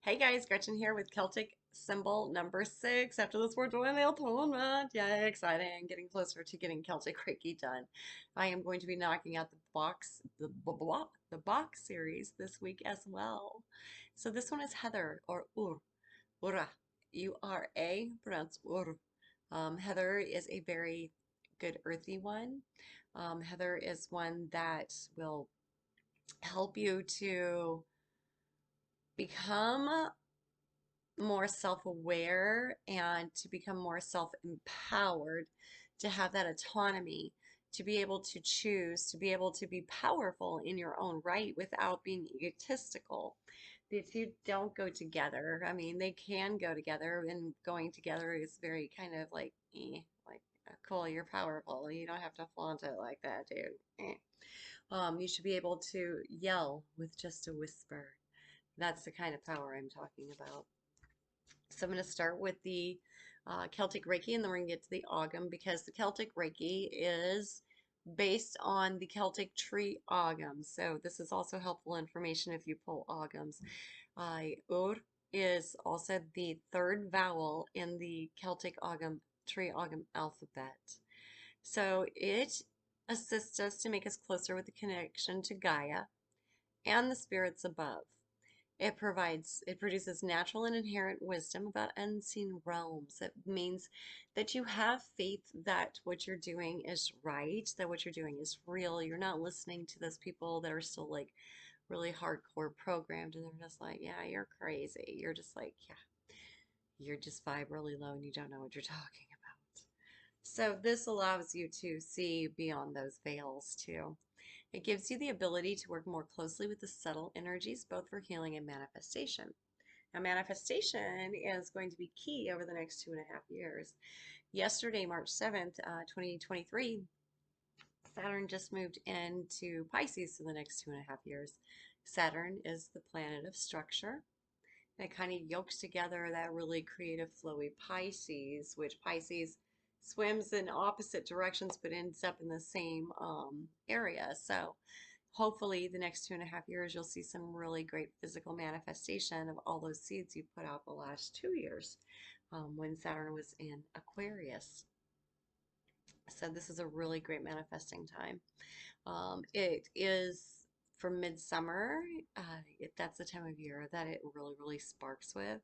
Hey guys, Gretchen here with Celtic symbol number 6 after this we're doing the atonement. Yay, exciting. Getting closer to getting Celtic Reiki done. I am going to be knocking out the box series this week as well. So this one is Heather or Ura, URA, pronounced Ur. Heather is a very good earthy one. Heather is one that will help you to become more self-aware and to become more self-empowered, to have that autonomy, to be able to choose, to be able to be powerful in your own right without being egotistical. The two don't go together. I mean, they can go together, and going together is very kind of like, like, cool, you're powerful. You don't have to flaunt it like that, dude. You should be able to yell with just a whisper. That's the kind of power I'm talking about. So I'm going to start with the Celtic Reiki, and then we're going to get to the Ogham, because the Celtic Reiki is based on the Celtic tree Ogham. So this is also helpful information if you pull Oghams. Ur is also the third vowel in the Celtic Ogham tree Ogham alphabet. So it assists us to make us closer with the connection to Gaia and the spirits above. It produces natural and inherent wisdom about unseen realms. It means that you have faith that what you're doing is right, that what you're doing is real. You're not listening to those people that are still like really hardcore programmed and they're just like, yeah, you're crazy. You're just like, yeah, you're just vibe really low and you don't know what you're talking about. So this allows you to see beyond those veils too. It gives you the ability to work more closely with the subtle energies, both for healing and manifestation. Now, manifestation is going to be key over the next 2.5 years. Yesterday, March 7th, 2023, Saturn just moved into Pisces for the next 2.5 years. Saturn is the planet of structure. It kind of yokes together that really creative, flowy Pisces, which Pisces swims in opposite directions but ends up in the same area. So hopefully the next 2.5 years you'll see some really great physical manifestation of all those seeds you put out the last 2 years when Saturn was in Aquarius. So this is a really great manifesting time. It is for midsummer. That's the time of year that it really sparks with.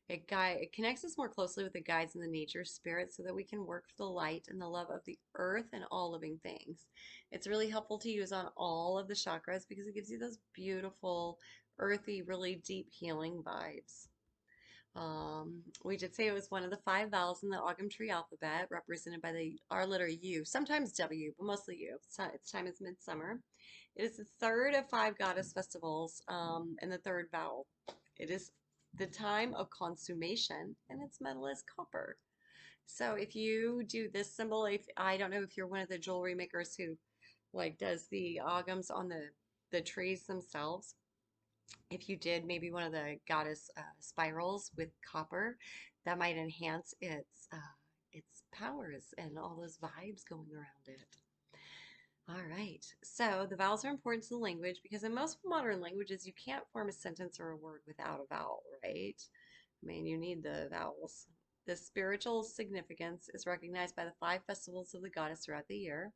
It connects us more closely with the guides and the nature spirit so that we can work for the light and the love of the earth and all living things. It's really helpful to use on all of the chakras because it gives you those beautiful, earthy, really deep healing vibes. We did say it was one of the 5 vowels in the Ogham tree alphabet, represented by the R letter U, sometimes W, but mostly U. Its time is midsummer. It is the third of 5 goddess festivals, and the third vowel. It is the time of consummation, and its metal is copper. So if you do this symbol, if I don't know if you're one of the jewelry makers who like does the Oghams on the trees themselves, if you did maybe one of the goddess spirals with copper, that might enhance its powers and all those vibes going around it. All right, so the vowels are important to the language because in most modern languages you can't form a sentence or a word without a vowel, right? I mean, you need the vowels. The spiritual significance is recognized by the 5 festivals of the goddess throughout the year.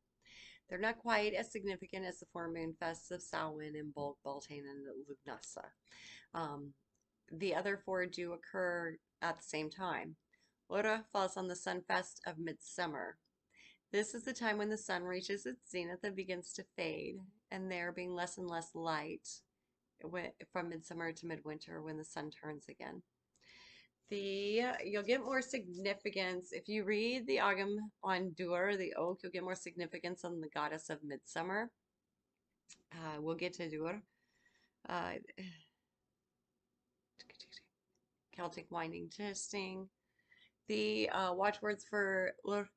They're not quite as significant as the 4 moon fests of Samhain and Bulg, Beltane, and Lugnasa. Um, the other 4 do occur at the same time. Ura falls on the sunfest of midsummer. This is the time when the sun reaches its zenith and begins to fade, and there being less and less light from midsummer to midwinter when the sun turns again. You'll get more significance if you read the Ogham on Dur, the oak. You'll get more significance on the goddess of midsummer. We'll get to Dur. Uh, Celtic winding testing. The watchwords for Ur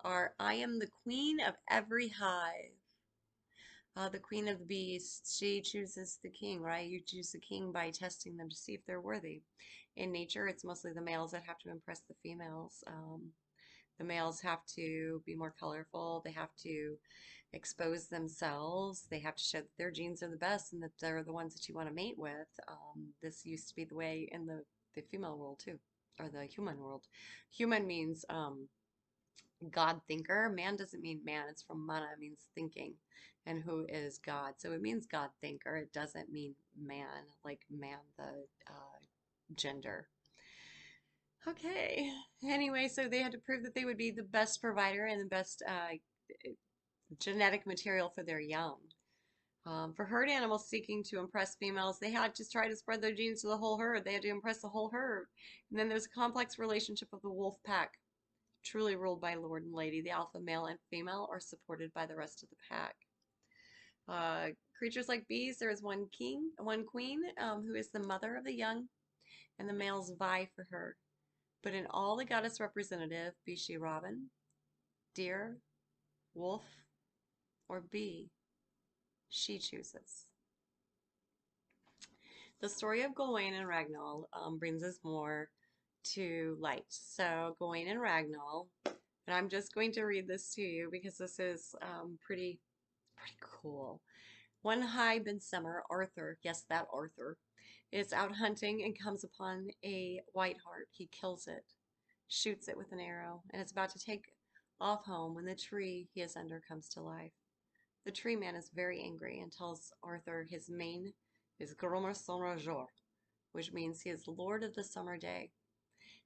are I am the queen of every hive. The queen of the beast, she chooses the king, right? You choose the king by testing them to see if they're worthy. In nature, it's mostly the males that have to impress the females. The males have to be more colorful. They have to expose themselves. They have to show that their genes are the best and that they're the ones that you want to mate with. This used to be the way in the female world too, or the human world. Human means God thinker. Man doesn't mean man. It's from mana, it means thinking. And who is God? So it means God thinker. It doesn't mean man, like man, the gender. Okay. Anyway, so they had to prove that they would be the best provider and the best genetic material for their young. For herd animals seeking to impress females, they had to try to spread their genes to the whole herd. They had to impress the whole herd. And then there's a complex relationship of the wolf pack, truly ruled by lord and lady. The alpha male and female are supported by the rest of the pack. Creatures like bees, there is one queen, who is the mother of the young, and the males vie for her. But in all the goddess representative, be she robin, deer, wolf, or bee, she chooses. The story of Gawain and Raglan brings us more to light. So Gawain and Raglan, and I'm just going to read this to you because this is pretty cool. One high midsummer, Arthur, yes, that Arthur, is out hunting and comes upon a white hart. He kills it, shoots it with an arrow, and is about to take off home when the tree he is under comes to life. The tree man is very angry and tells Arthur his name is Gromer Sonrajor, which means he is Lord of the Summer Day.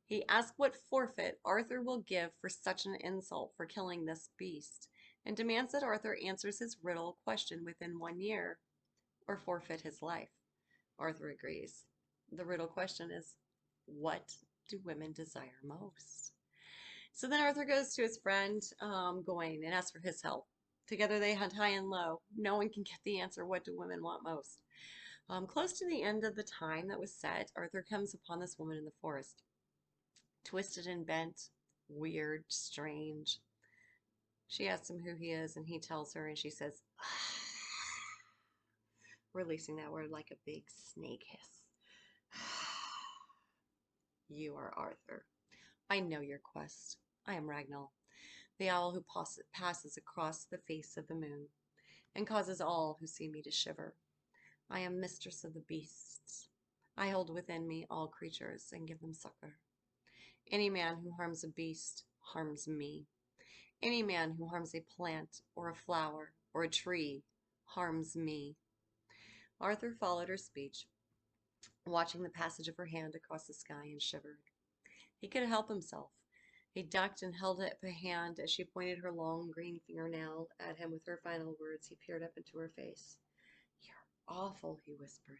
He asks what forfeit Arthur will give for such an insult for killing this beast, and demands that Arthur answers his riddle question within 1 year, or forfeit his life. Arthur agrees. The riddle question is, what do women desire most? So then Arthur goes to his friend Gawain and asks for his help. Together they hunt high and low. No one can get the answer, what do women want most? Close to the end of the time that was set, Arthur comes upon this woman in the forest. Twisted and bent, weird, strange. She asks him who he is, and he tells her, and she says, releasing that word like a big snake hiss. You are Arthur. I know your quest. I am Raglan, the owl who passes across the face of the moon, and causes all who see me to shiver. I am mistress of the beasts. I hold within me all creatures and give them succor. Any man who harms a beast harms me. Any man who harms a plant or a flower or a tree harms me. Arthur followed her speech, watching the passage of her hand across the sky, and shivered. He could help himself. He ducked and held up a hand as she pointed her long green fingernail at him with her final words. He peered up into her face. You're awful, he whispered.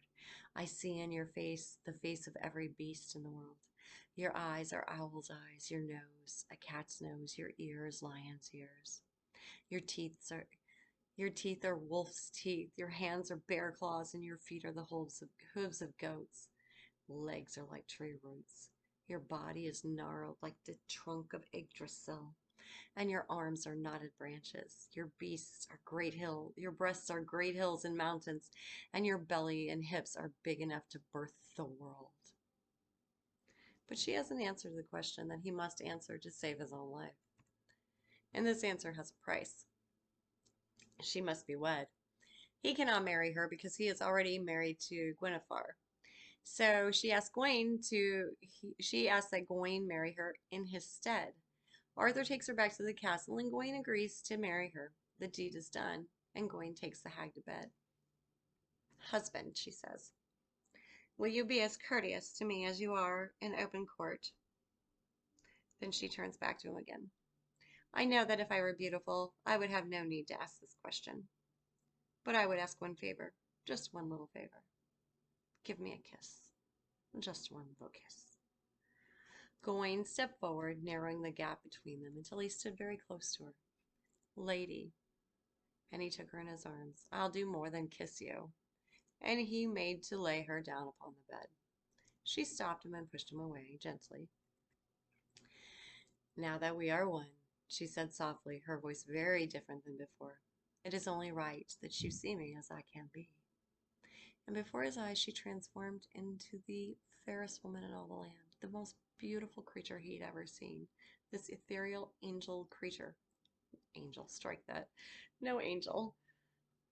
I see in your face the face of every beast in the world. Your eyes are owl's eyes, your nose a cat's nose, your ears lion's ears. Your teeth are wolf's teeth, your hands are bear claws, and your feet are the hooves of goats. Legs are like tree roots. Your body is gnarled like the trunk of Yggdrasil, and your arms are knotted branches. Your your breasts are great hills and mountains, and your belly and hips are big enough to birth the world. But she hasn't answered the question that he must answer to save his own life. And this answer has a price. She must be wed. He cannot marry her because he is already married to Guinevere. So she asks that Gawain marry her in his stead. Arthur takes her back to the castle, and Gawain agrees to marry her. The deed is done, and Gawain takes the hag to bed. Husband, she says, will you be as courteous to me as you are in open court? Then she turns back to him again. I know that if I were beautiful, I would have no need to ask this question. But I would ask one favor, just one little favor. Give me a kiss. Just one little kiss. Gawain stepped forward, narrowing the gap between them until he stood very close to her. Lady, and he took her in his arms, I'll do more than kiss you. And he made to lay her down upon the bed. She stopped him and pushed him away gently. Now that we are one, she said softly, her voice very different than before, it is only right that you see me as I can be. And before his eyes she transformed into the fairest woman in all the land, the most beautiful creature he'd ever seen, this ethereal angel creature. Angel, strike that. No, Angel.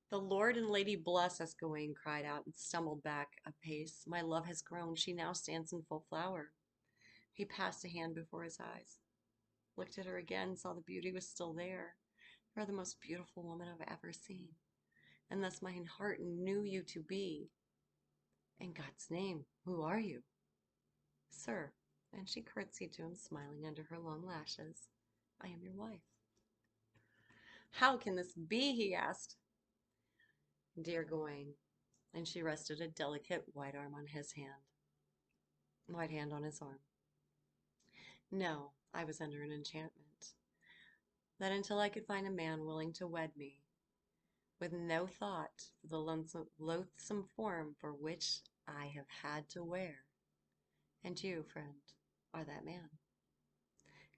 The Lord and Lady bless us, Gawain cried out and stumbled back a pace. My love has grown. She now stands in full flower. He passed a hand before his eyes, looked at her again, saw the beauty was still there. You are the most beautiful woman I've ever seen, and thus mine heart knew you to be. In God's name, who are you? Sir, and she curtsied to him, smiling under her long lashes. I am your wife. How can this be? He asked. Dear Gawain, and she rested a delicate white hand on his arm. No, I was under an enchantment, that until I could find a man willing to wed me, with no thought for the loathsome form for which I have had to wear. And you, friend, are that man.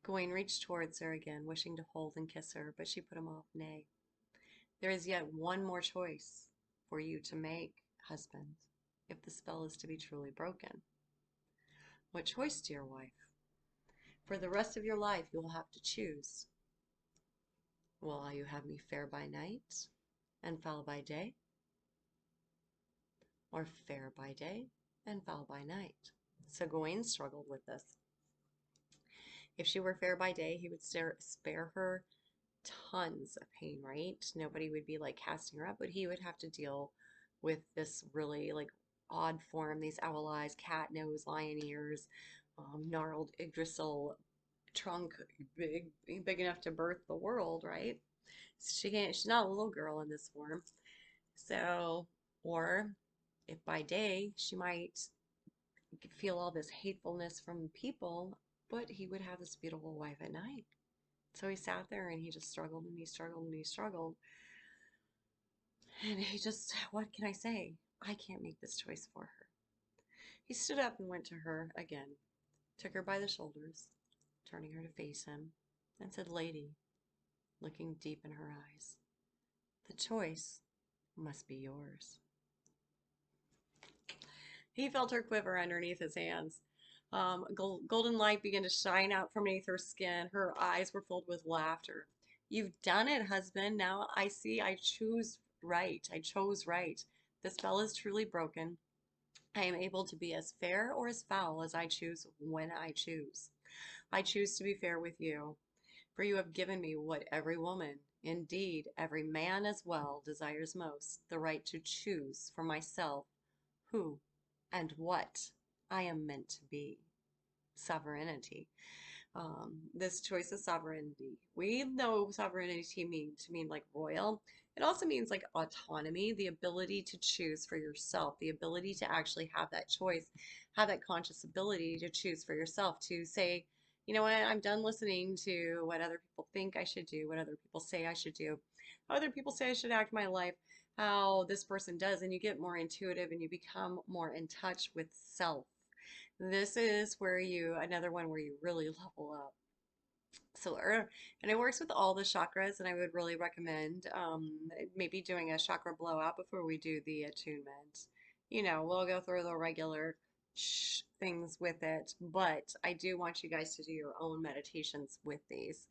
Gawain reached towards her again, wishing to hold and kiss her, but she put him off. Nay, there is yet one more choice for you to make, husband, if the spell is to be truly broken. What choice, dear wife? For the rest of your life you will have to choose. Will you have me fair by night and foul by day? Or fair by day and foul by night? So Gawain struggled with this. If she were fair by day, he would spare her tons of pain, right? Nobody would be like casting her up, but he would have to deal with this really like odd form, these owl eyes, cat nose, lion ears, gnarled Yggdrasil trunk, big enough to birth the world, right? She's not a little girl in this form. So, or if by day she might feel all this hatefulness from people, but he would have this beautiful wife at night. So he sat there and he just struggled and he struggled and he struggled. And he just, what can I say? I can't make this choice for her. He stood up and went to her again, took her by the shoulders, turning her to face him, and said, Lady, looking deep in her eyes, the choice must be yours. He felt her quiver underneath his hands. Golden light began to shine out from beneath her skin. Her eyes were filled with laughter. You've done it, husband. Now I see I choose right. I chose right. The spell is truly broken. I am able to be as fair or as foul as I choose when I choose. I choose to be fair with you, for you have given me what every woman, indeed every man as well, desires most, the right to choose for myself who and what I am meant to be. Sovereignty. This choice of sovereignty. We know sovereignty to mean like royal. It also means like autonomy, the ability to choose for yourself, the ability to actually have that choice, have that conscious ability to choose for yourself, to say, you know what, I'm done listening to what other people think I should do, what other people say I should do, how other people say I should act my life, how this person does, and you get more intuitive and you become more in touch with self. This is where another one where you really level up. So, and it works with all the chakras, and I would really recommend maybe doing a chakra blowout before we do the attunement. You know, we'll go through the regular things with it, but I do want you guys to do your own meditations with these.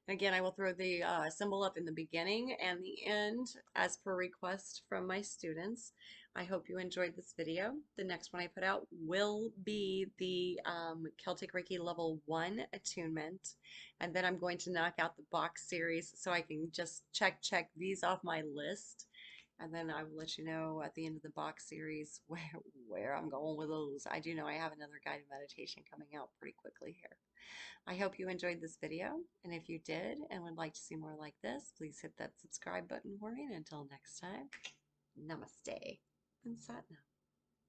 Again, I will throw the symbol up in the beginning and the end as per request from my students. I hope you enjoyed this video. The next one I put out will be the Celtic Reiki Level 1 attunement. And then I'm going to knock out the box series so I can just check these off my list. And then I will let you know at the end of the box series where I'm going with those. I do know I have another guided meditation coming out pretty quickly here. I hope you enjoyed this video, and if you did and would like to see more like this, please hit that subscribe button for me. And until next time, namaste and satnam.